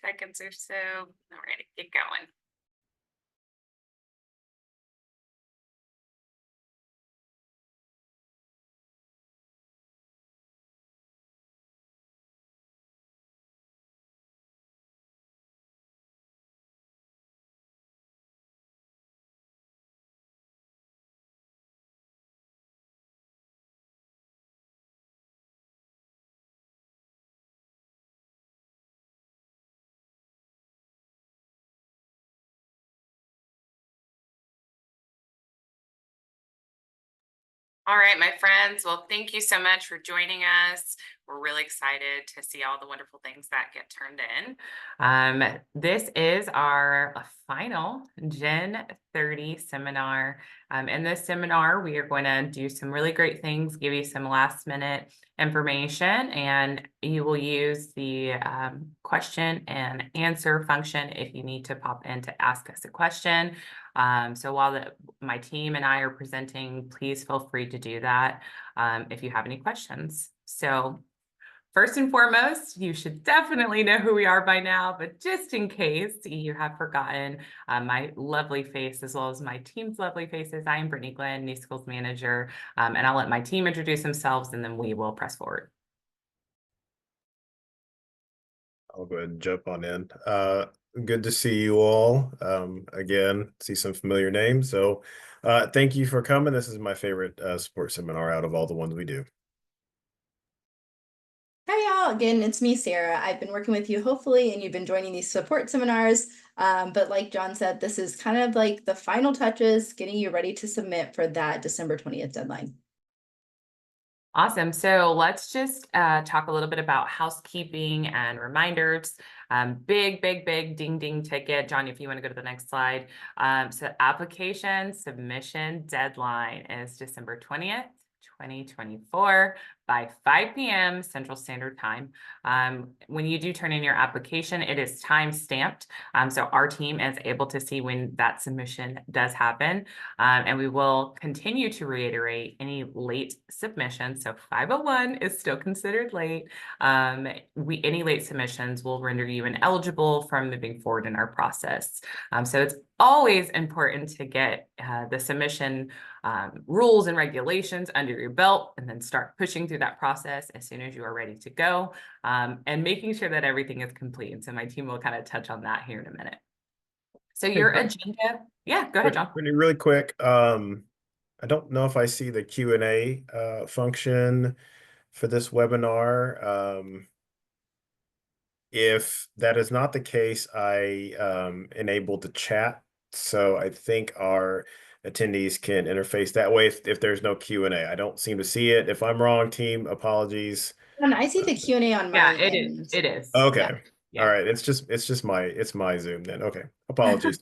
seconds or so. All right, get going. All right, my friends. Well, thank you so much for joining us. We're really excited to see all the wonderful things that get turned in. This is our final Gen 30 seminar. In this seminar, we are going to do some really great things, give you some last minute information, and you will use the question and answer function if you need to pop in to ask us a question. So while my team and I are presenting, please feel free to do that if you have any questions. So first and foremost, you should definitely know who we are by now, but just in case you have forgotten my lovely face as well as my team's lovely faces, I am Brittany Glenn, New Schools Manager, and I'll let my team introduce themselves and then we will press forward. I'll go ahead and jump on in. Good to see you all. Again, see some familiar names. So thank you for coming. This is my favorite support seminar out of all the ones we do. Hi, y'all. Again, it's me, Sarah. I've been working with you, hopefully, and you've been joining these support seminars. But like John said, this is kind of like the final touches, getting you ready to submit for that December 20th deadline. Awesome. So let's just talk a little bit about housekeeping and reminders. Big ding ding ticket. John, if you want to go to the next slide. So application submission deadline is December 20th, 2024 by 5 p.m. Central Standard Time. When you do turn in your application, it is time stamped. So our team is able to see when that submission does happen. And we will continue to reiterate any late submissions. So 501 is still considered late. Any late submissions will render you ineligible from moving forward in our process. So it's always important to get the submission rules and regulations under your belt and then start pushing through that process as soon as you are ready to go, and making sure that everything is complete. And so my team will kind of touch on that here in a minute. So your agenda, yeah, go ahead, John. Really quick. I don't know if I see the Q&A function for this webinar. If that is not the case, I enabled the chat. So I think our attendees can interface that way if there's no Q&A. I don't seem to see it. If I'm wrong, team, apologies. And I see the Q&A on my Yeah, end. it is. Okay. Yeah. All right. It's my Zoom then. Okay. Apologies.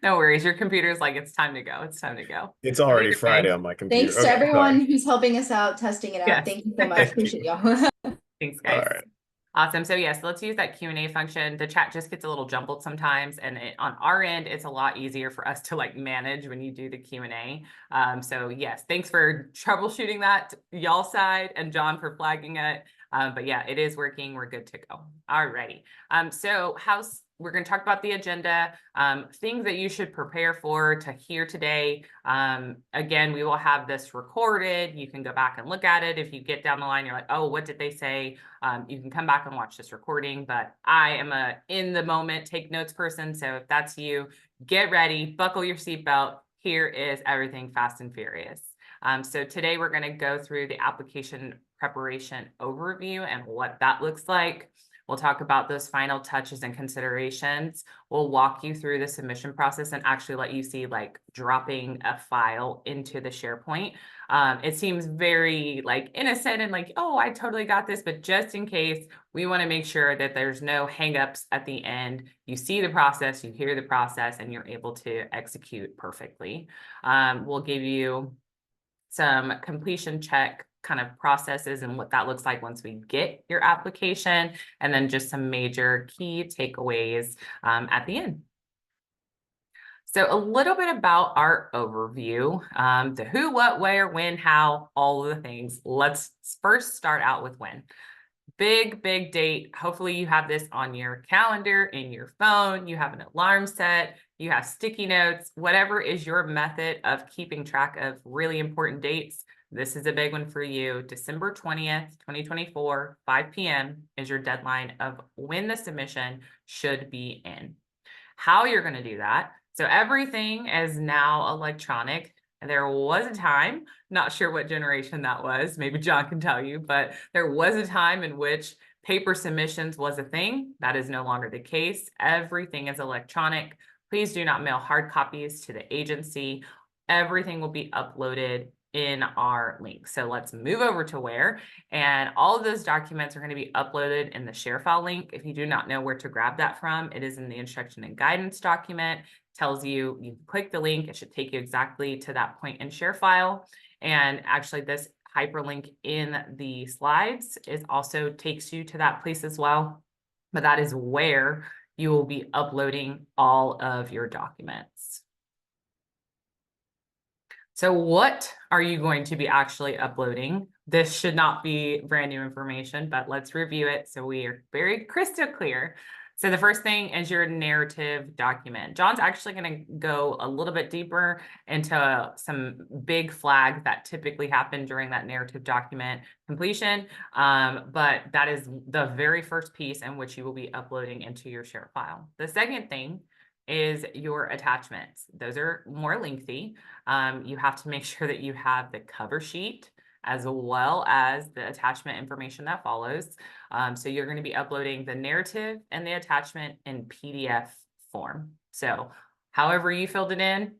No worries. Your computer's like, it's time to go. It's time to go. It's already Friday on my computer. Thanks to everyone who's helping us out, testing it out. Yes. Thank you so much. Appreciate y'all. Thanks, guys. All right. Awesome. So yes, let's use that Q&A function. The chat just gets a little jumbled sometimes, and on our end, it's a lot easier for us to like manage when you do the Q&A. So yes, thanks for troubleshooting that, y'all side, and John for flagging it. But yeah, it is working. We're good to go. All righty. So we're going to talk about the agenda, things that you should prepare for to hear today. Again, we will have this recorded. You can go back and look at it. If you get down the line, you're like, oh, what did they say? You can come back and watch this recording, but I am a in the moment, take notes person. So if that's you, get ready, buckle your seatbelt. Here is everything fast and furious. So today we're going to go through the application preparation overview and what that looks like. We'll talk about those final touches and considerations. We'll walk you through the submission process and actually let you see like dropping a file into the SharePoint. It seems very like innocent and like, oh, I totally got this, but just in case, we want to make sure that there's no hangups at the end. You see the process, you hear the process, and you're able to execute perfectly. We'll give you some completion check kind of processes and what that looks like once we get your application, and then just some major key takeaways at the end. So a little bit about our overview, the who, what, where, when, how, all of the things. Let's first start out with when. Big, big date. Hopefully you have this on your calendar, in your phone, you have an alarm set, you have sticky notes, whatever is your method of keeping track of really important dates. This is a big one for you. December 20th, 2024, 5 p.m. is your deadline of when the submission should be in. How you're going to do that. So everything is now electronic. There was a time, not sure what generation that was, maybe John can tell you, but there was a time in which paper submissions was a thing. That is no longer the case. Everything is electronic. Please do not mail hard copies to the agency. Everything will be uploaded in our link. So let's move over to where, and all of those documents are going to be uploaded in the share file link. If you do not know where to grab that from, it is in the instruction and guidance document. Tells you, you click the link, it should take you exactly to that point in share file. And actually this hyperlink in the slides is also takes you to that place as well. But that is where you will be uploading all of your documents. So what are you going to be actually uploading? This should not be brand new information, but let's review it so we are very crystal clear. So the first thing is your narrative document. John's actually going to go a little bit deeper into some big flags that typically happen during that narrative document completion. But that is the very first piece in which you will be uploading into your share file. The second thing is your attachments. Those are more lengthy. You have to make sure that you have the cover sheet as well as the attachment information that follows. So you're going to be uploading the narrative and the attachment in PDF form. So however you filled it in,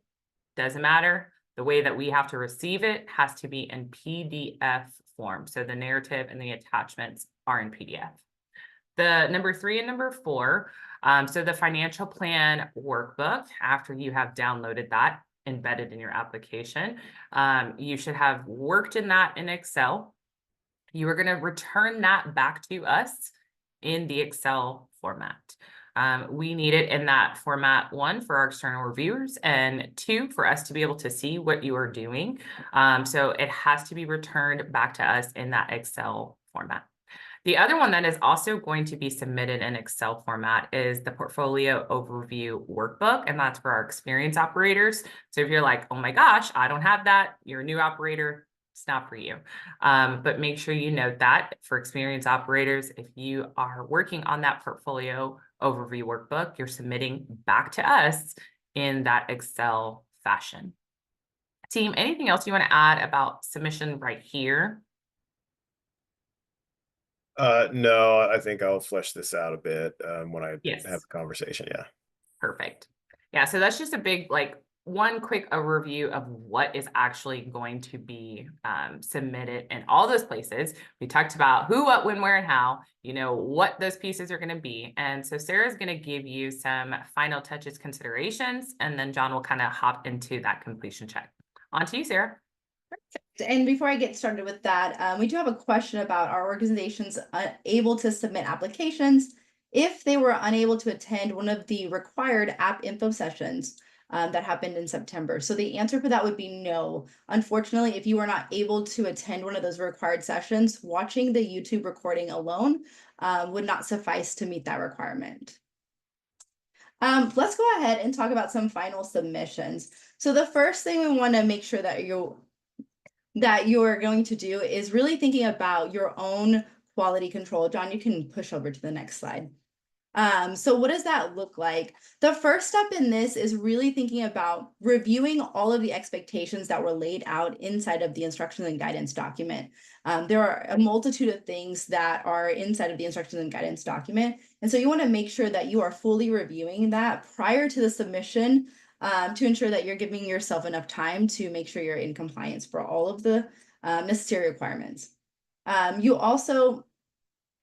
doesn't matter. The way that we have to receive it has to be in PDF form. So the narrative and the attachments are in PDF. The number 3 and number 4, so the financial plan workbook, after you have downloaded that, embedded in your application, you should have worked in that in Excel. You are going to return that back to us in the Excel format. We need it in that format, 1, for our external reviewers, and 2, for us to be able to see what you are doing. So it has to be returned back to us in that Excel format. The other one that is also going to be submitted in Excel format is the portfolio overview workbook, and that's for our experienced operators. So if you're like, oh my gosh, I don't have that, you're a new operator, it's not for you. But make sure you note that for experienced operators, if you are working on that portfolio overview workbook, you're submitting back to us in that Excel fashion. Team, anything else you want to add about submission right here? No, I think I'll flesh this out a bit when I Yes. have the conversation. Yeah. Perfect. Yeah, so that's just a big, like, one quick overview of what is actually going to be submitted in all those places. We talked about who, what, when, where, and how, you know, what those pieces are going to be. And so Sarah's going to give you some final touches, considerations, and then John will kind of hop into that completion check. On to you, Sarah. And before I get started with that, we do have a question about our organizations able to submit applications if they were unable to attend one of the required app info sessions that happened in September. So the answer for that would be no. Unfortunately, if you are not able to attend one of those required sessions, watching the YouTube recording alone would not suffice to meet that requirement. Let's go ahead and talk about some final submissions. So the first thing we want to make sure that you're going to do is really thinking about your own quality control. John, you can push over to the next slide. So what does that look like? The first step in this is really thinking about reviewing all of the expectations that were laid out inside of the instructions and guidance document. There are a multitude of things that are inside of the instructions and guidance document. And so you want to make sure that you are fully reviewing that prior to the submission to ensure that you're giving yourself enough time to make sure you're in compliance for all of the necessary requirements. You also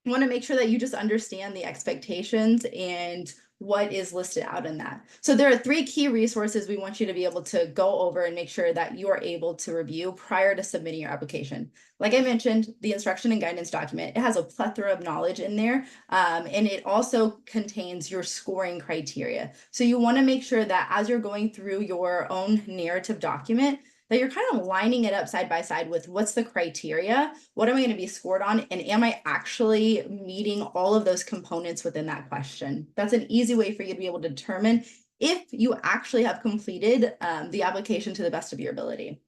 want to make sure that you just understand the expectations and what is listed out in that. So there are 3 key resources we want you to be able to go over and make sure that you are able to review prior to submitting your application. Like I mentioned, the instruction and guidance document, it has a plethora of knowledge in there, and it also contains your scoring criteria. So you want to make sure that as you're going through your own narrative document, that you're kind of lining it up side by side with what's the criteria, what am I going to be scored on, and am I actually meeting all of those components within that question? That's an easy way for you to be able to determine if you actually have completed the application to the best of your ability.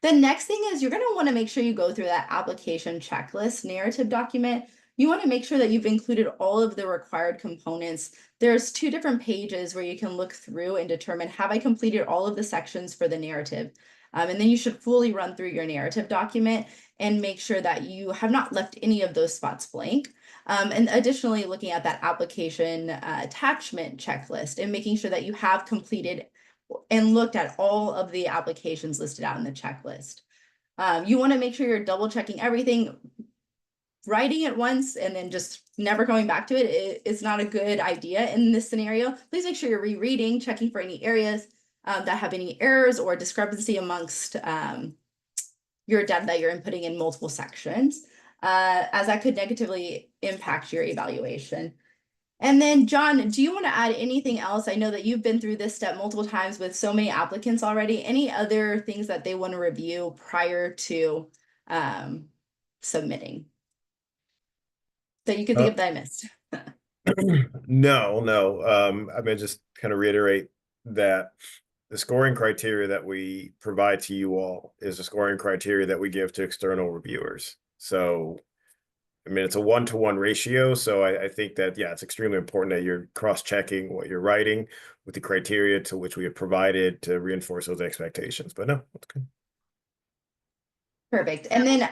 The next thing is you're going to want to make sure you go through that application checklist narrative document. You want to make sure that you've included all of the required components. There's 2 different pages where you can look through and determine, have I completed all of the sections for the narrative? And then you should fully run through your narrative document and make sure that you have not left any of those spots blank. And additionally, looking at that application attachment checklist and making sure that you have completed and looked at all of the applications listed out in the checklist. You want to make sure you're double checking everything. Writing it once and then just never going back to it is not a good idea in this scenario. Please make sure you're rereading, checking for any areas that have any errors or discrepancy amongst your data that you're inputting in multiple sections, as that could negatively impact your evaluation. And then, John, do you want to add anything else? I know that you've been through this step multiple times with so many applicants already. Any other things that they want to review prior to submitting that you could think of that I missed? No. I mean, just kind of reiterate that the scoring criteria that we provide to you all is the scoring criteria that we give to external reviewers. So, I mean, it's a 1-to-1 ratio. So I think that, yeah, it's extremely important that you're cross-checking what you're writing with the criteria to which we have provided to reinforce those expectations. But no, that's good. Perfect. And then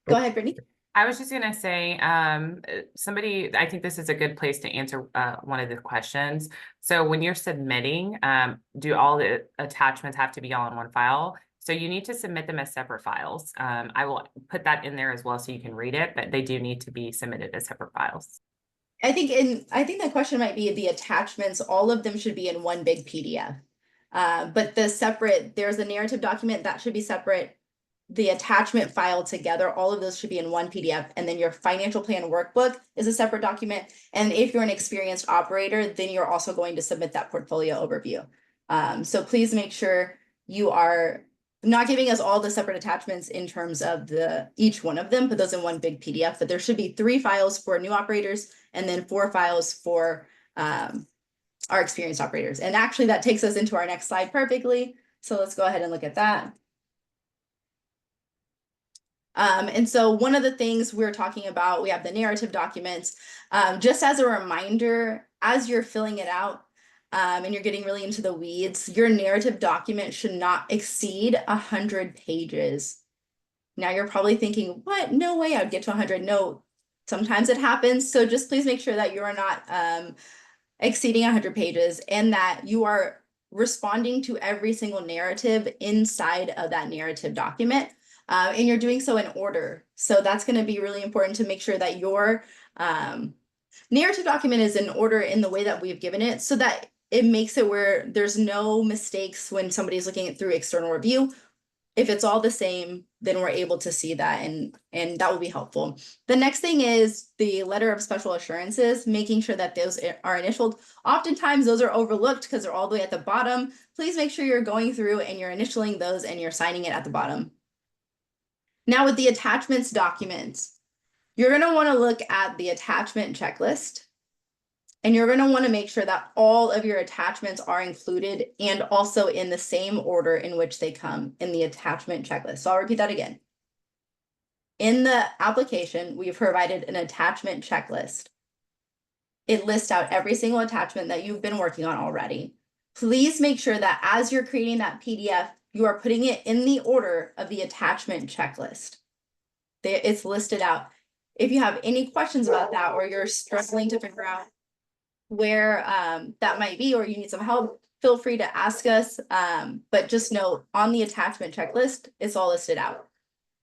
go ahead, Brittany. I was just gonna say, somebody, I think this is a good place to answer one of the questions. So when you're submitting, do all the attachments have to be all in one file? So you need to submit them as separate files. I will put that in there as well so you can read it, but they do need to be submitted as separate files. I think the question might be the attachments, all of them should be in one big PDF. But there's a narrative document that should be separate. The attachment file together, all of those should be in one PDF. And then your financial plan workbook is a separate document. And if you're an experienced operator, then you're also going to submit that portfolio overview. So please make sure you are not giving us all the separate attachments in terms of each one of them, put those in one big PDF, but there should be 3 files for new operators and then 4 files for our experienced operators. And actually that takes us into our next slide perfectly. So let's go ahead and look at that. And so one of the things we're talking about, we have the narrative documents. Just as a reminder, as you're filling it out and you're getting really into the weeds, your narrative document should not exceed 100 pages. Now you're probably thinking, what? No way I'd get to 100. No, sometimes it happens. So just please make sure that you are not exceeding 100 pages and that you are responding to every single narrative inside of that narrative document. And you're doing so in order. So that's going to be really important to make sure that your narrative document is in order in the way that we've given it so that it makes it where there's no mistakes when somebody's looking at through external review. If it's all the same, then we're able to see that and that will be helpful. The next thing is the letter of special assurances, making sure that those are initialed. Oftentimes those are overlooked because they're all the way at the bottom. Please make sure you're going through and you're initialing those and you're signing it at the bottom. Now with the attachments documents, you're going to want to look at the attachment checklist and you're going to want to make sure that all of your attachments are included and also in the same order in which they come in the attachment checklist. So I'll repeat that again. In the application, we've provided an attachment checklist. It lists out every single attachment that you've been working on already. Please make sure that as you're creating that PDF, you are putting it in the order of the attachment checklist. It's listed out. If you have any questions about that or you're struggling to figure out where that might be or you need some help, feel free to ask us. But just know on the attachment checklist, it's all listed out.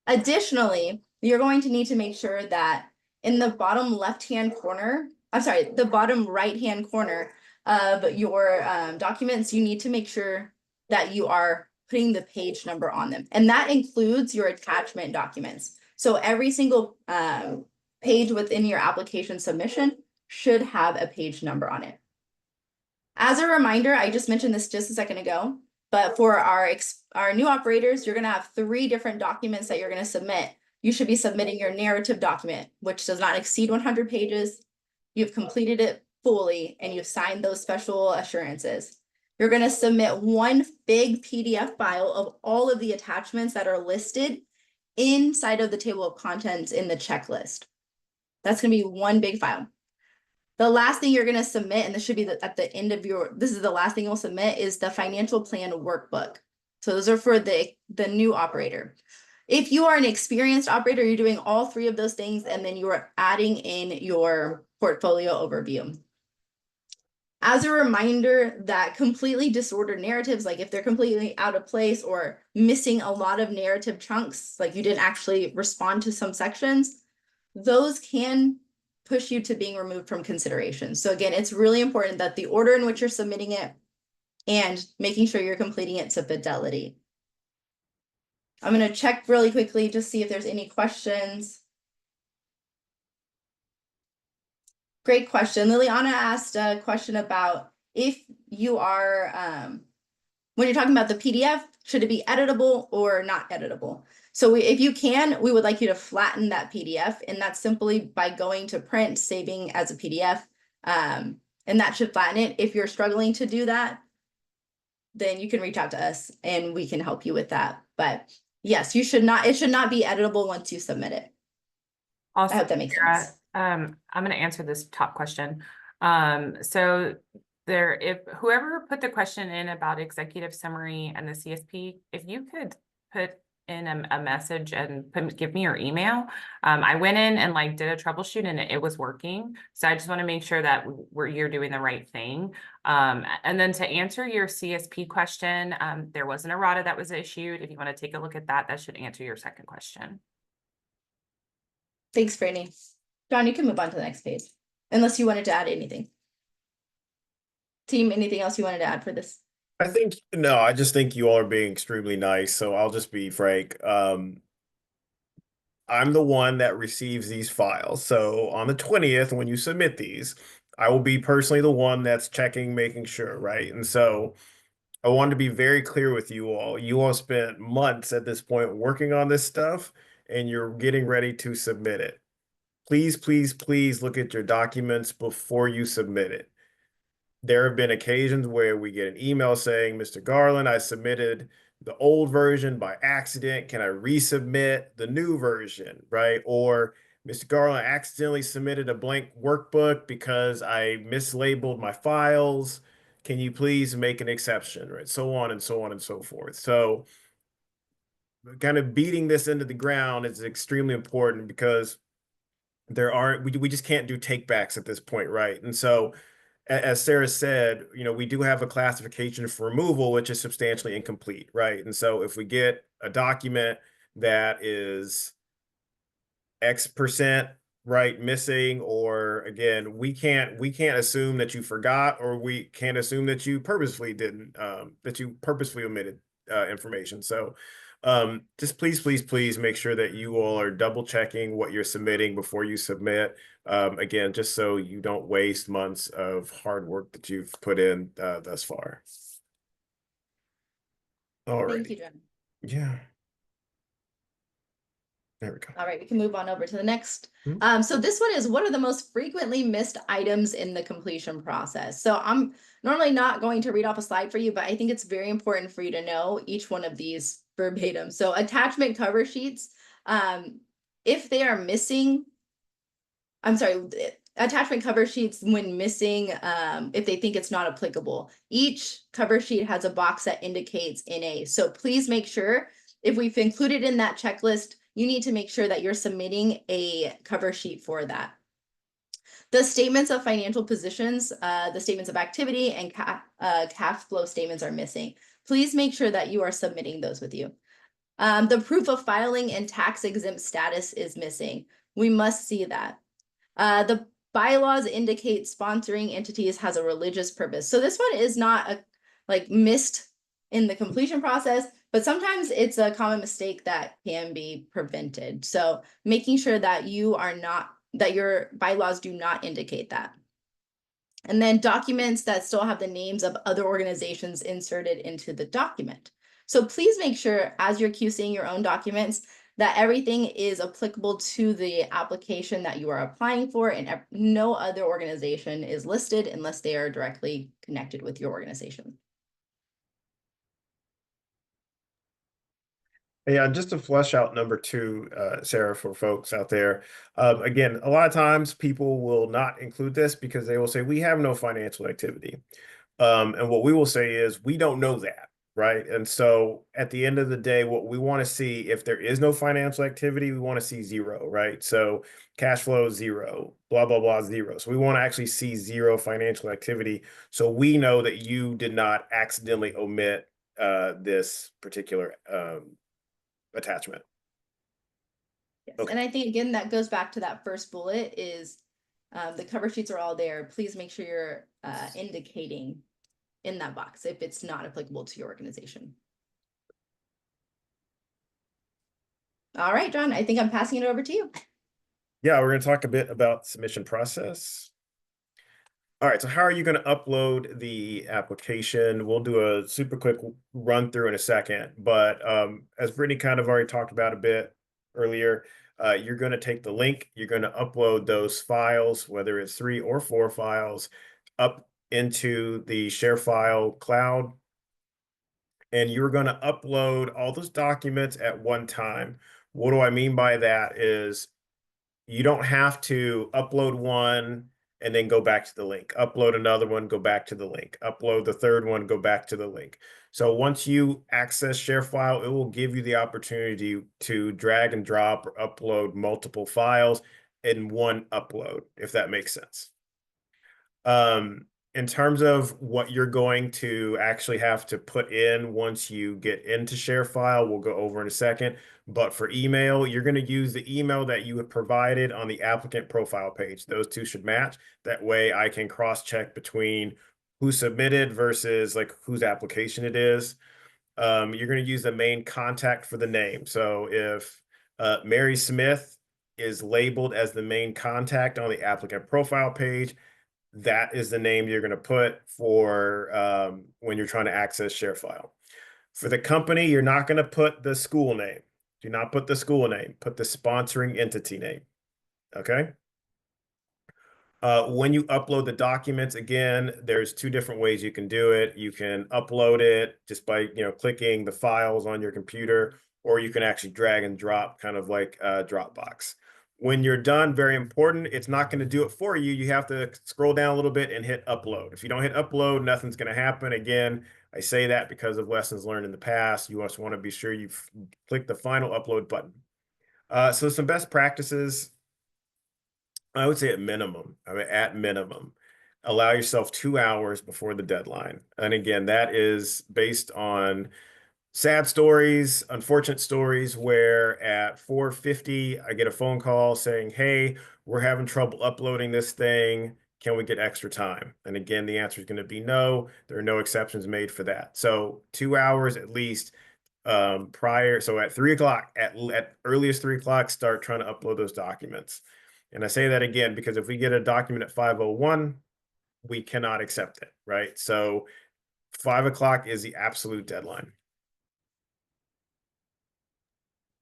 Additionally, you're going to need to make sure that in the bottom left-hand corner, the bottom right-hand corner of your documents, you need to make sure that you are putting the page number on them. And that includes your attachment documents. So every single page within your application submission should have a page number on it. As a reminder, I just mentioned this just a second ago, But for our new operators, you're gonna have 3 different documents that you're gonna submit. You should be submitting your narrative document, which does not exceed 100 pages. You've completed it fully and you've signed those special assurances. You're gonna submit one big PDF file of all of the attachments that are listed inside of the table of contents in the checklist. That's gonna be one big file. The last thing you're gonna submit, and this should be at the end of this is the last thing you'll submit, is the financial plan workbook. So those are for the new operator. If you are an experienced operator, you're doing all 3 of those things, and then you are adding in your portfolio overview. As a reminder that completely disordered narratives, like if they're completely out of place or missing a lot of narrative chunks, like you didn't actually respond to some sections, those can push you to being removed from consideration. So again, it's really important that the order in which you're submitting it and making sure you're completing it to fidelity. I'm going to check really quickly to see if there's any questions. Great question. Liliana asked a question about if you are, when you're talking about the PDF, should it be editable or not editable? So if you can, we would like you to flatten that PDF, and that's simply by going to print, saving as a PDF, and that should flatten it. If you're struggling to do that, then you can reach out to us and we can help you with that. But yes, it should not be editable once you submit it. Also, I hope that makes Sarah, sense. I'm going to answer this top question. So if whoever put the question in about executive summary and the CSP, if you could put in a message and give me your email. I went in and like did a troubleshoot and it was working. So I just want to make sure that you're doing the right thing. And then to answer your CSP question, there was an errata that was issued. If you want to take a look at that, that should answer your second question. Thanks, Franny. John, you can move on to the next page, unless you wanted to add anything. Team, anything else you wanted to add for this? I just think you all are being extremely nice. So I'll just be frank. I'm the one that receives these files. So on the 20th, when you submit these, I will be personally the one that's checking, making sure, right? And so I wanted to be very clear with you all. You all spent months at this point working on this stuff, and you're getting ready to submit it. Please, please, please look at your documents before you submit it. There have been occasions where we get an email saying, Mr. Garland, I submitted the old version by accident. Can I resubmit the new version, right? Or Mr. Garland, I accidentally submitted a blank workbook because I mislabeled my files. Can you please make an exception, right? So on and so on and so forth. So kind of beating this into the ground is extremely important because we just can't do takebacks at this point, right? And so as Sarah said, we do have a classification for removal, which is substantially incomplete, right? And so if we get a document that is X%, right, missing, or again, we can't assume that you forgot, or we can't assume that you purposefully didn't, that you purposefully omitted information. So just please make sure that you all are double checking what you're submitting before you submit. Again, just so you don't waste months of hard work that you've put in thus far. All right. Thank you, Jen. Yeah. There we go. All right, we can move on over to the next. Hmm. So this one is, what are the most frequently missed items in the completion process? So I'm normally not going to read off a slide for you, but I think it's very important for you to know each one of these verbatim. So attachment cover sheets, if they are missing, attachment cover sheets when missing, if they think it's not applicable. Each cover sheet has a box that indicates NA. So please make sure, if we've included in that checklist, you need to make sure that you're submitting a cover sheet for that. The statements of financial positions, the statements of activity, and cash flow statements are missing. Please make sure that you are submitting those with you. The proof of filing and tax exempt status is missing. We must see that. The bylaws indicate sponsoring entities has a religious purpose. So this one is not missed in the completion process, but sometimes it's a common mistake that can be prevented. So making sure that that your bylaws do not indicate that. And then documents that still have the names of other organizations inserted into the document. So please make sure as you're QCing your own documents that everything is applicable to the application that you are applying for, and no other organization is listed unless they are directly connected with your organization. Yeah, just to flesh out number two, Sarah, for folks out there. Again, a lot of times people will not include this because they will say, we have no financial activity. And what we will say is, we don't know that, right? And so at the end of the day, what we want to see, if there is no financial activity, we want to see zero, right? So cash flow, zero, blah, blah, blah, zero. So we want to actually see zero financial activity. So we know that you did not accidentally omit this particular attachment. Yes. Okay. And I think, again, that goes back to that first bullet is the cover sheets are all there. Please make sure you're indicating in that box if it's not applicable to your organization. All right, John, I think I'm passing it over to you. Yeah, we're going to talk a bit about submission process. All right, so how are you going to upload the application? We'll do a super quick run through in a second, but as Brittany kind of already talked about a bit earlier, you're going to take the link, you're going to upload those files, whether it's 3 or 4 files, up into the ShareFile cloud, and you're going to upload all those documents at one time. What do I mean by that is you don't have to upload one and then go back to the link, upload another one, go back to the link, upload the third one, go back to the link. So once you access ShareFile, it will give you the opportunity to drag and drop or upload multiple files in one upload, if that makes sense. In terms of what you're going to actually have to put in once you get into ShareFile, we'll go over in a second. But for email, you're going to use the email that you have provided on the applicant profile page. Those two should match. That way I can cross-check between who submitted versus like whose application it is. You're going to use the main contact for the name. So if Mary Smith is labeled as the main contact on the applicant profile page, that is the name you're going to put for when you're trying to access ShareFile. For the company, you're not going to put the school name. Do not put the school name. Put the sponsoring entity name. Okay. When you upload the documents, again, there's 2 different ways you can do it. You can upload it just by clicking the files on your computer, or you can actually drag and drop, kind of like Dropbox. When you're done, very important, it's not going to do it for you. You have to scroll down a little bit and hit upload. If you don't hit upload, nothing's going to happen. Again, I say that because of lessons learned in the past. You also want to be sure you click the final upload button. So some best practices, I would say at minimum, allow yourself 2 hours before the deadline. And again, that is based on sad stories, unfortunate stories where at 4:50, I get a phone call saying, hey, we're having trouble uploading this thing. Can we get extra time? And again, the answer is going to be no. There are no exceptions made for that. So 2 hours at least prior. So at 3 o'clock, at earliest 3 o'clock, start trying to upload those documents. And I say that again, because if we get a document at 5:01, we cannot accept it, right? So 5 o'clock is the absolute deadline.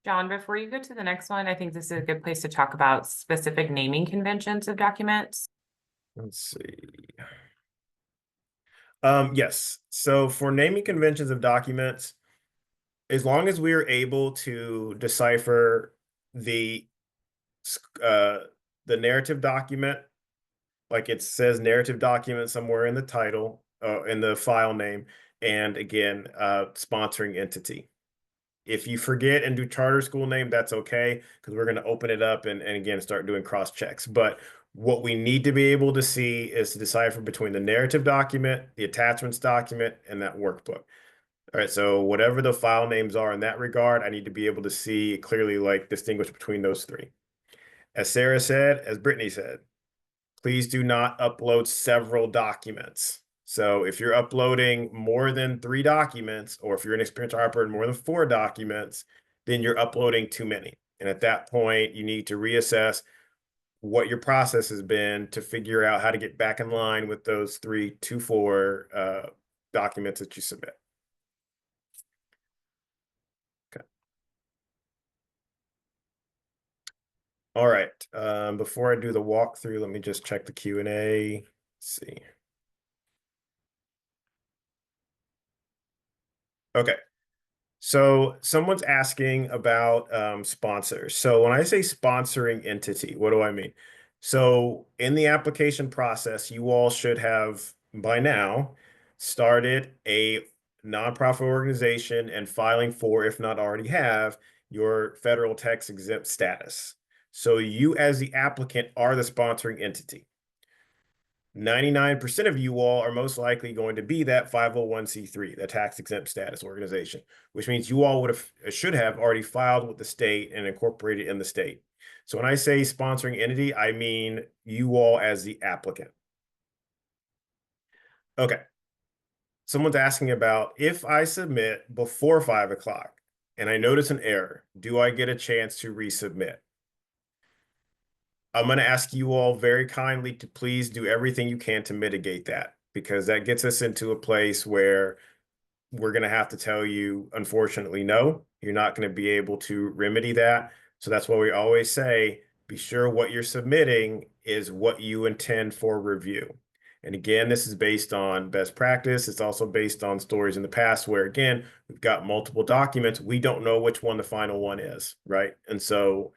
John, before you go to the next one, I think this is a good place to talk about specific naming conventions of documents. Let's see. Yes. So for naming conventions of documents, as long as we are able to decipher the narrative document, like it says narrative document somewhere in the title, in the file name, and again, sponsoring entity. If you forget and do charter school name, that's okay, because we're going to open it up and again start doing cross checks. But what we need to be able to see is to decipher between the narrative document, the attachments document, and that workbook. All right, so whatever the file names are in that regard, I need to be able to see clearly, like distinguish between those 3. As Sarah said, as Brittany said, please do not upload several documents. So if you're uploading more than 3 documents, or if you're an experienced operator more than 4 documents, then you're uploading too many. And at that point, you need to reassess what your process has been to figure out how to get back in line with those 324 documents that you submit. Okay. All right. Before I do the walkthrough, let me just check the Q&A. Let's see. Okay. So someone's asking about sponsors. So when I say sponsoring entity, what do I mean? So in the application process, you all should have by now started a nonprofit organization and filing for, if not already have, your federal tax exempt status. So you as the applicant are the sponsoring entity. 99% of you all are most likely going to be that 501c3, the tax exempt status organization, which means you all should have already filed with the state and incorporated in the state. So when I say sponsoring entity, I mean you all as the applicant. Okay. Someone's asking about if I submit before 5 o'clock and I notice an error, do I get a chance to resubmit? I'm going to ask you all very kindly to please do everything you can to mitigate that, because that gets us into a place where we're going to have to tell you, unfortunately, no, you're not going to be able to remedy that. So that's why we always say, be sure what you're submitting is what you intend for review. And again, this is based on best practice. It's also based on stories in the past where, again, we've got multiple documents. We don't know which one the final one is, right? And so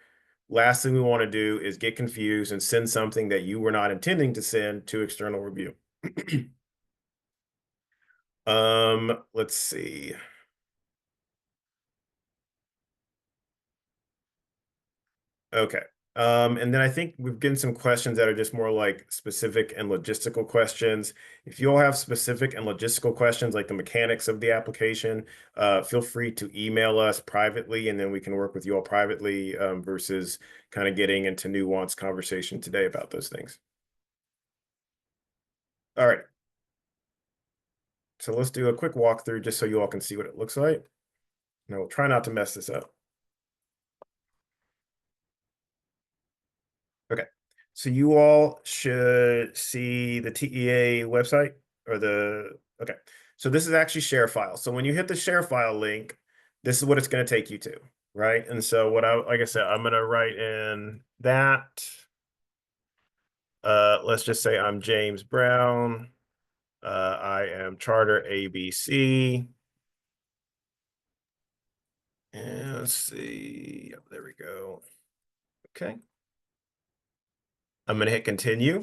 last thing we want to do is get confused and send something that you were not intending to send to external review. Let's see. Okay. And then I think we've gotten some questions that are just more like specific and logistical questions. If you all have specific and logistical questions, like the mechanics of the application, feel free to email us privately, and then we can work with you all privately versus kind of getting into nuanced conversation today about those things. All right. So let's do a quick walkthrough just so you all can see what it looks like. Now we'll try not to mess this up. Okay. So you all should see the TEA website or okay. So this is actually share file. So when you hit the share file link, this is what it's going to take you to, right? And so like I said, I'm going to write in that. Let's just say I'm James Brown. I am Charter ABC. And let's see. Yep, there we go. Okay. I'm going to hit continue.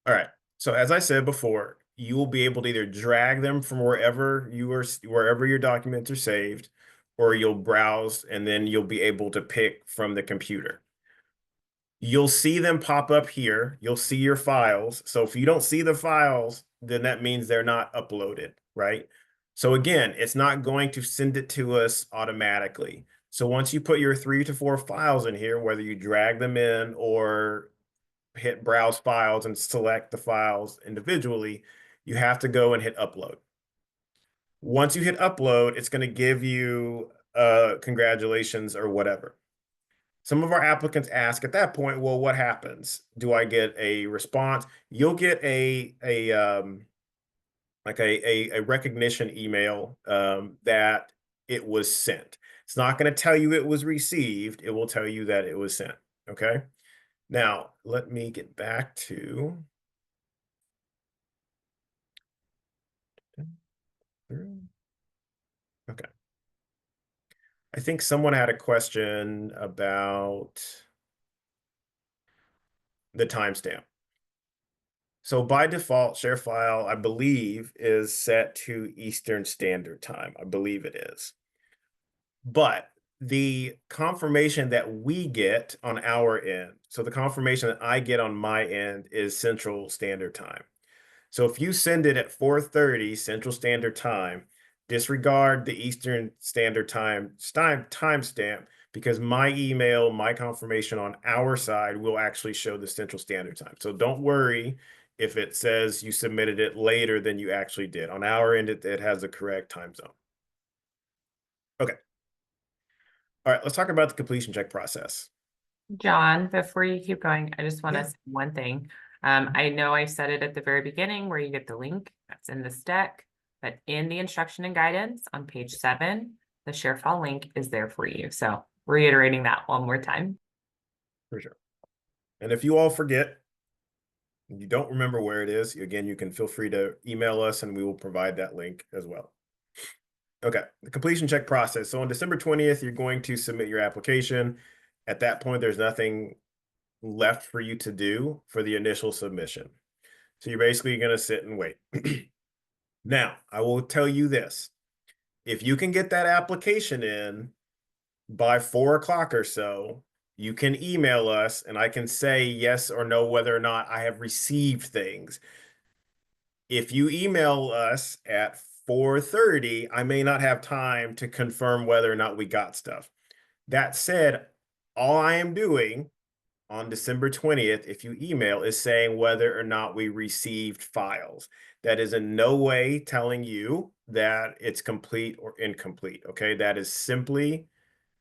All right. So as I said before, you will be able to either drag them from wherever your documents are saved, or you'll browse and then you'll be able to pick from the computer. You'll see them pop up here. You'll see your files. So if you don't see the files, then that means they're not uploaded, right? So again, it's not going to send it to us automatically. So once you put your 3 to 4 files in here, whether you drag them in or hit browse files and select the files individually, you have to go and hit upload. Once you hit upload, it's going to give you congratulations or whatever. Some of our applicants ask at that point, well, what happens? Do I get a response? You'll get a recognition email that it was sent. It's not going to tell you it was received. It will tell you that it was sent. Okay. Now, let me get back to okay. I think someone had a question about the timestamp. So by default, ShareFile, I believe, is set to Eastern Standard Time. I believe it is. But the confirmation that we get on our end, so the confirmation that I get on my end is Central Standard Time. So if you send it at 4:30 Central Standard Time, disregard the Eastern Standard Time timestamp, because my email, my confirmation on our side will actually show the Central Standard Time. So don't worry if it says you submitted it later than you actually did. On our end, it has the correct time zone. Okay. All right, let's talk about the completion check process. John, before you keep going, I just want to Yeah. say one thing. I know I said it at the very beginning where you get the link that's in this deck, but in the instruction and guidance on page 7, the ShareFile link is there for you. So reiterating that one more time. For sure. And if you all forget, you don't remember where it is, again, you can feel free to email us and we will provide that link as well. Okay, the completion check process. So on December 20th, you're going to submit your application. At that point, there's nothing left for you to do for the initial submission. So you're basically going to sit and wait. Now, I will tell you this. If you can get that application in by 4 o'clock or so, you can email us and I can say yes or no whether or not I have received things. If you email us at 4:30, I may not have time to confirm whether or not we got stuff. That said, all I am doing on December 20th, if you email, is saying whether or not we received files. That is in no way telling you that it's complete or incomplete. Okay, that is simply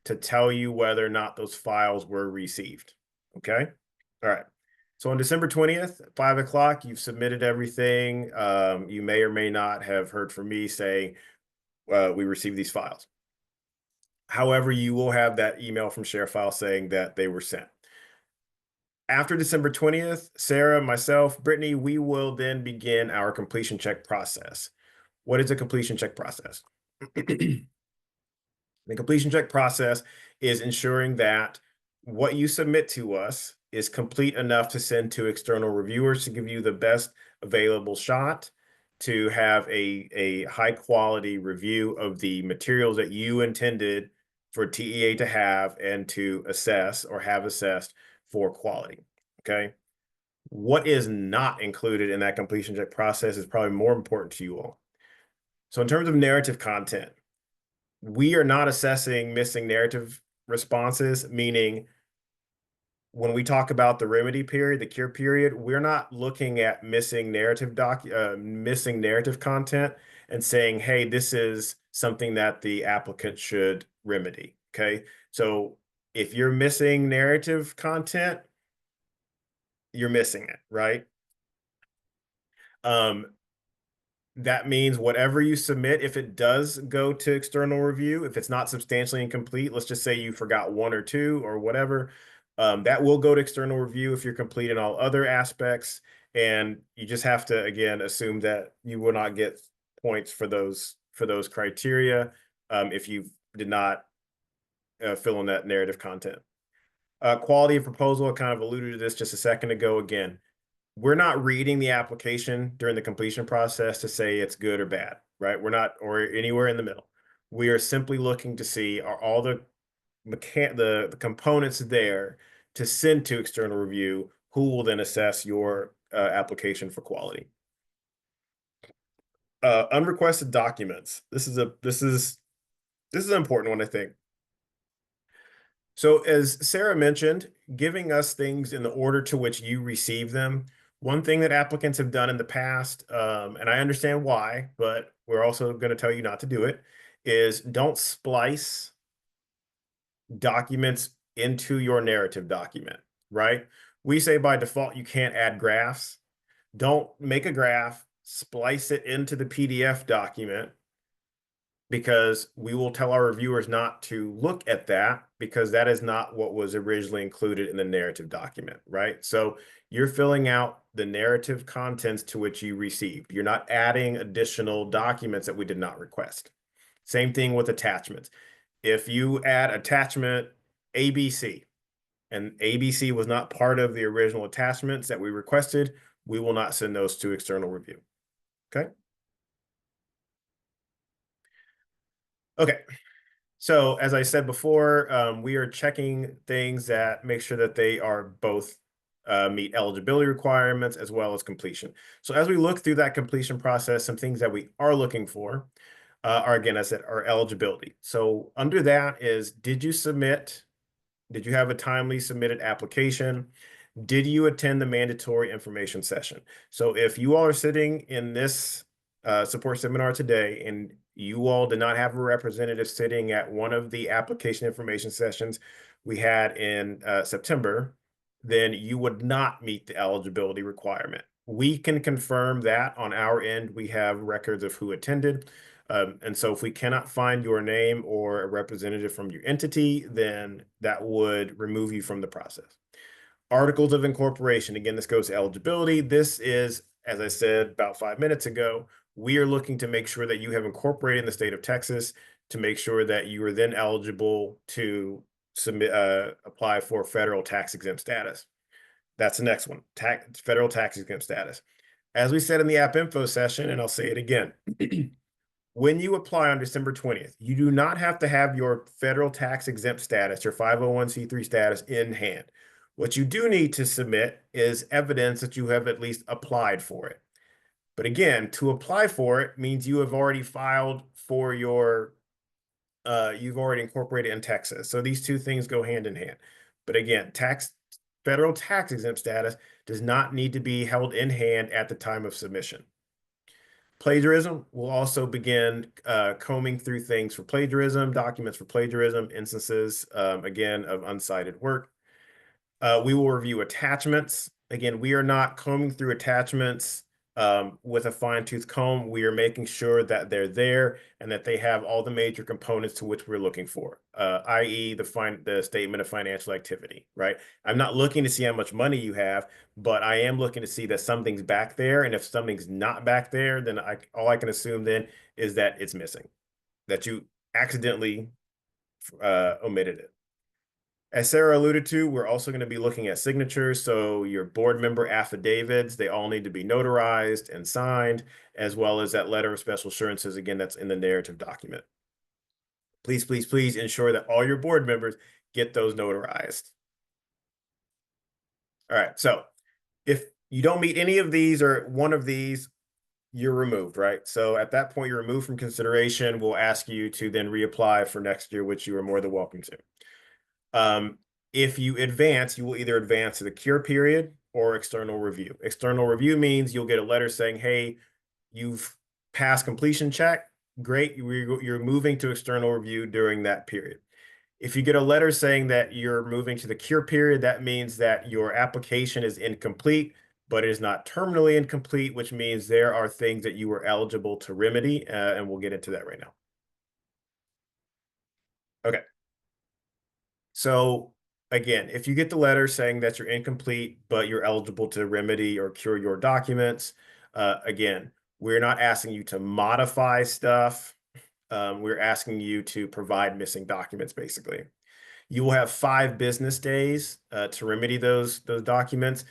to tell you whether or not those files were received. Okay, all right. So on December 20th, 5 o'clock, you've submitted everything. You may or may not have heard from me saying we received these files. However, you will have that email from ShareFile saying that they were sent. After December 20th, Sarah, myself, Brittany, we will then begin our completion check process. What is a completion check process? The completion check process is ensuring that what you submit to us is complete enough to send to external reviewers to give you the best available shot to have a high quality review of the materials that you intended for TEA to have and to assess or have assessed for quality. Okay. What is not included in that completion check process is probably more important to you all. So in terms of narrative content, we are not assessing missing narrative responses, meaning when we talk about the remedy period, the cure period, we're not looking at missing narrative content and saying, hey, this is something that the applicant should remedy. Okay. So if you're missing narrative content, you're missing it, right? That means whatever you submit, if it does go to external review, if it's not substantially incomplete, let's just say you forgot 1 or 2 or whatever, that will go to external review if you're complete in all other aspects. And you just have to, again, assume that you will not get points for those criteria if you did not fill in that narrative content. Quality of proposal, I kind of alluded to this just a second ago. Again, we're not reading the application during the completion process to say it's good or bad, right? We're not, or anywhere in the middle. We are simply looking to see, are all the components there to send to external review, who will then assess your application for quality. Unrequested documents. This is an important one, I think. So as Sarah mentioned, giving us things in the order to which you receive them. One thing that applicants have done in the past, and I understand why, but we're also going to tell you not to do it, is don't splice documents into your narrative document, right? We say by default you can't add graphs. Don't make a graph, splice it into the PDF document, because we will tell our reviewers not to look at that because that is not what was originally included in the narrative document, right? So you're filling out the narrative contents to which you received. You're not adding additional documents that we did not request. Same thing with attachments. If you add attachment ABC and ABC was not part of the original attachments that we requested, we will not send those to external review. Okay. Okay, so as I said before, we are checking things that make sure that they are both meet eligibility requirements as well as completion. So as we look through that completion process, some things that we are looking for are, again, as I said, our eligibility. So under that is, did you have a timely submitted application? Did you attend the mandatory information session? So if you all are sitting in this support seminar today and you all did not have a representative sitting at one of the application information sessions we had in September, then you would not meet the eligibility requirement. We can confirm that on our end. We have records of who attended. And so if we cannot find your name or a representative from your entity, then that would remove you from the process. Articles of incorporation. Again, this goes to eligibility. This is, as I said about 5 minutes ago, we are looking to make sure that you have incorporated in the state of Texas to make sure that you are then eligible to submit, apply for federal tax exempt status. That's the next one, federal tax exempt status. As we said in the app info session, and I'll say it again, when you apply on December 20th, you do not have to have your federal tax exempt status, your 501c3 status in hand. What you do need to submit is evidence that you have at least applied for it. But again, to apply for it means you have already filed for your, you've already incorporated in Texas. So these two things go hand in hand. But again, federal tax exempt status does not need to be held in hand at the time of submission. Plagiarism will also begin combing through things for plagiarism, documents for plagiarism, instances, again, of unsighted work. We will review attachments. Again, we are not combing through attachments with a fine-tooth comb. We are making sure that they're there and that they have all the major components to which we're looking for, i.e. the statement of financial activity, right? I'm not looking to see how much money you have, but I am looking to see that something's back there. And if something's not back there, then all I can assume then is that it's missing, that you accidentally omitted it. As Sarah alluded to, we're also going to be looking at signatures. So your board member affidavits, they all need to be notarized and signed, as well as that letter of special assurances, again, that's in the narrative document. Please, please, please ensure that all your board members get those notarized. All right, so if you don't meet any of these or one of these, you're removed, right? So at that point, you're removed from consideration. We'll ask you to then reapply for next year, which you are more than welcome to. If you advance, you will either advance to the cure period or external review. External review means you'll get a letter saying, hey, you've passed completion check. Great, you're moving to external review during that period. If you get a letter saying that you're moving to the cure period, that means that your application is incomplete, but it is not terminally incomplete, which means there are things that you were eligible to remedy, and we'll get into that right now. Okay. So again, if you get the letter saying that you're incomplete, but you're eligible to remedy or cure your documents, again, we're not asking you to modify stuff. We're asking you to provide missing documents, basically. You will have 5 business days to remedy those documents.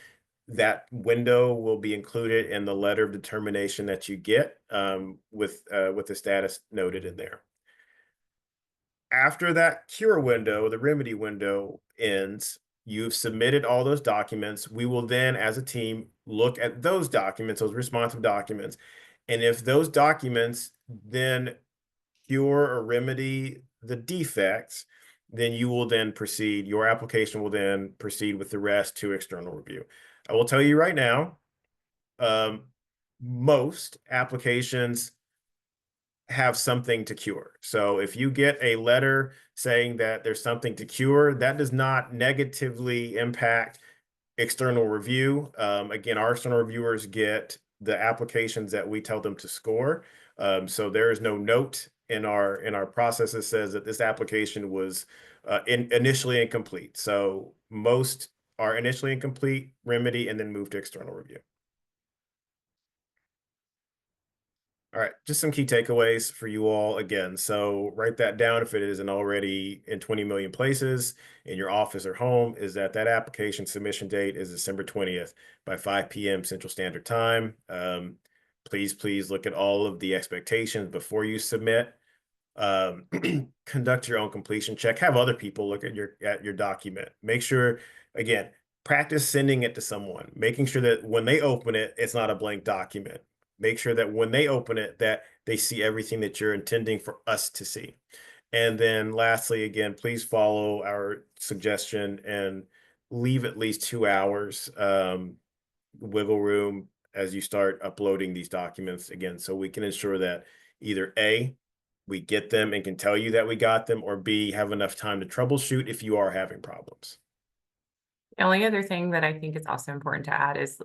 That window will be included in the letter of determination that you get with the status noted in there. After that cure window, the remedy window ends, you've submitted all those documents. We will then, as a team, look at those documents, those responsive documents. And if those documents then cure or remedy the defects, then you will then proceed, your application will then proceed with the rest to external review. I will tell you right now, most applications have something to cure. So if you get a letter saying that there's something to cure, that does not negatively impact external review. Again, our external reviewers get the applications that we tell them to score. So there is no note in our process that says that this application was initially incomplete. So most are initially incomplete, remedy, and then move to external review. All right, just some key takeaways for you all again. So write that down if it isn't already in 20 million places in your office or home, is that application submission date is December 20th by 5 p.m. Central Standard Time. Please look at all of the expectations before you submit. Conduct your own completion check. Have other people look at your document. Make sure, again, practice sending it to someone, making sure that when they open it, it's not a blank document. Make sure that when they open it, that they see everything that you're intending for us to see. And then lastly, again, please follow our suggestion and leave at least 2 hours wiggle room as you start uploading these documents again, so we can ensure that either A, we get them and can tell you that we got them, or B, have enough time to troubleshoot if you are having problems. The only other thing that I think is also important to add is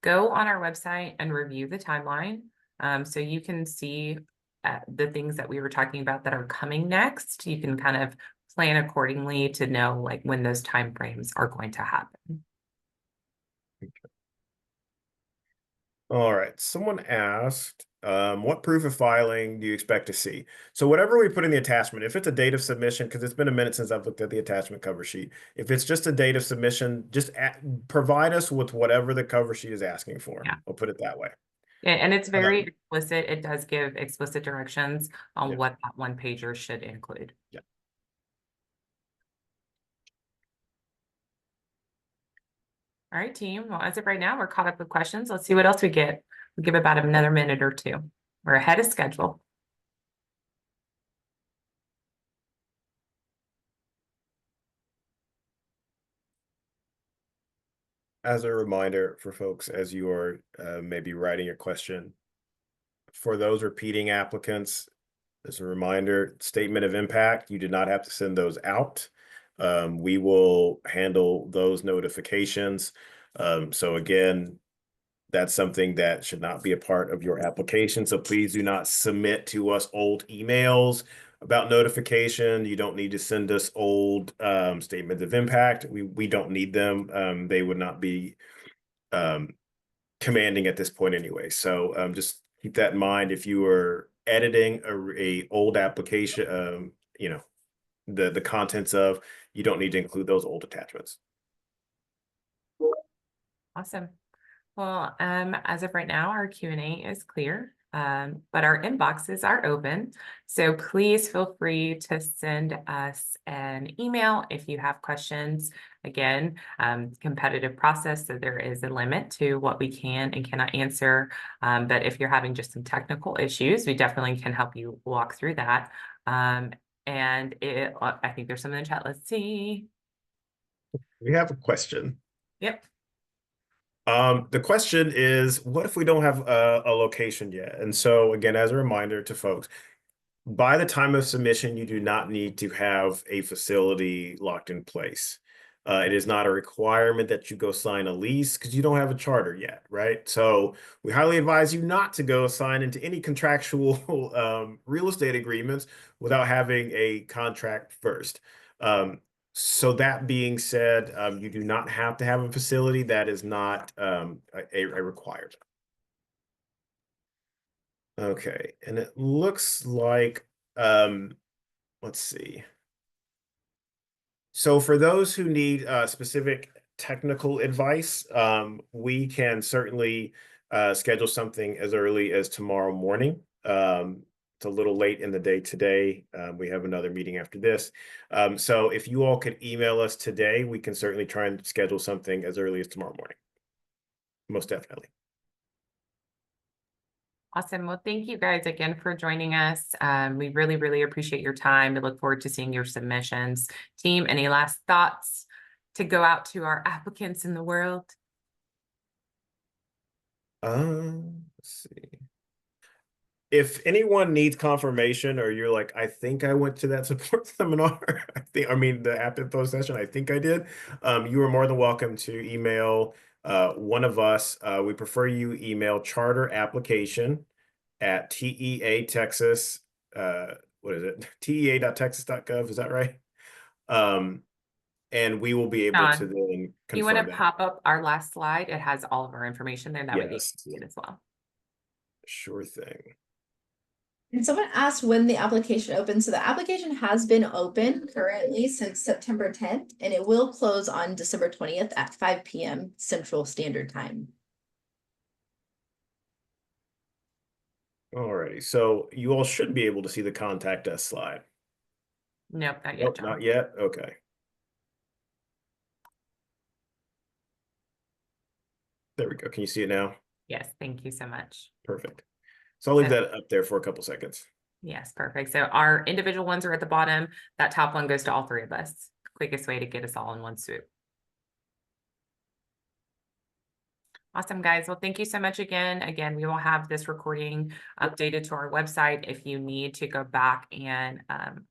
go on our website and review the timeline. So you can see the things that we were talking about that are coming next. You can kind of plan accordingly to know like when those timeframes are going to happen. All right. Someone asked, what proof of filing do you expect to see? So whatever we put in the attachment, if it's a date of submission, because it's been a minute since I've looked at the attachment cover sheet. If it's just a date of submission, just provide us with whatever the cover sheet is asking for. Yeah. I'll put it that way. And it's very explicit. It does give explicit directions on Yeah. what that one pager should include. Yeah. All right, team. Well, as of right now, we're caught up with questions. Let's see what else we get. We'll give about another minute or two. We're ahead of schedule. As a reminder for folks, as you are maybe writing your question, for those repeating applicants, as a reminder, statement of impact, you did not have to send those out. We will handle those notifications. So again, that's something that should not be a part of your application. So please do not submit to us old emails about notification. You don't need to send us old statements of impact. We don't need them. They would not be commanding at this point anyway. So just keep that in mind. If you are editing a old application, you know, the contents of, you don't need to include those old attachments. Awesome. Well, as of right now, our Q&A is clear, but our inboxes are open. So please feel free to send us an email if you have questions. Again, competitive process, so there is a limit to what we can and cannot answer. But if you're having just some technical issues, we definitely can help you walk through that. And I think there's some in the chat. Let's see. We have a question. Yep. The question is, what if we don't have a location yet? And so again, as a reminder to folks, by the time of submission, you do not need to have a facility locked in place. It is not a requirement that you go sign a lease because you don't have a charter yet, right? So we highly advise you not to go sign into any contractual real estate agreements without having a contract first. So that being said, you do not have to have a facility. That is not a requirement. Okay, and it looks like, let's see. So for those who need specific technical advice, we can certainly schedule something as early as tomorrow morning. It's a little late in the day today. We have another meeting after this. So if you all could email us today, we can certainly try and schedule something as early as tomorrow morning. Most definitely. Awesome. Well, thank you guys again for joining us. We really, really appreciate your time. We look forward to seeing your submissions. Team, any last thoughts to go out to our applicants in the world? Let's see. If anyone needs confirmation, or you're like, I think I went to that support seminar, the app info session, I think I did. You are more than welcome to email one of us. We prefer you email charter application at TEA Texas. What is it? TEA.texas.gov. Is that right? And we will be able John, to then if you want to confirm that. pop up our last slide, it has all of our information there. That way you can Yes. see it as well. Sure thing. And someone asked when the application opens. So the application has been open currently since September 10th, and it will close on December 20th at 5 p.m. Central Standard Time. Alrighty, so you all should be able to see the contact us slide. Nope, not yet, Nope, John. not yet. Okay. There we go. Can you see it now? Yes, thank you so much. Perfect. So I'll leave that up there for a couple seconds. Yes, perfect. So our individual ones are at the bottom. That top one goes to all three of us. Quickest way to get us all in one swoop. Awesome, guys. Well, thank you so much again. Again, we will have this recording updated to our website if you need to go back and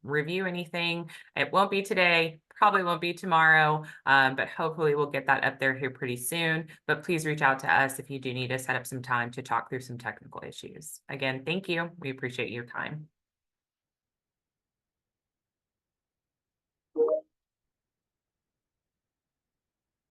review anything. It won't be today, probably won't be tomorrow, but hopefully we'll get that up there here pretty soon. But please reach out to us if you do need to set up some time to talk through some technical issues. Again, thank you. We appreciate your time.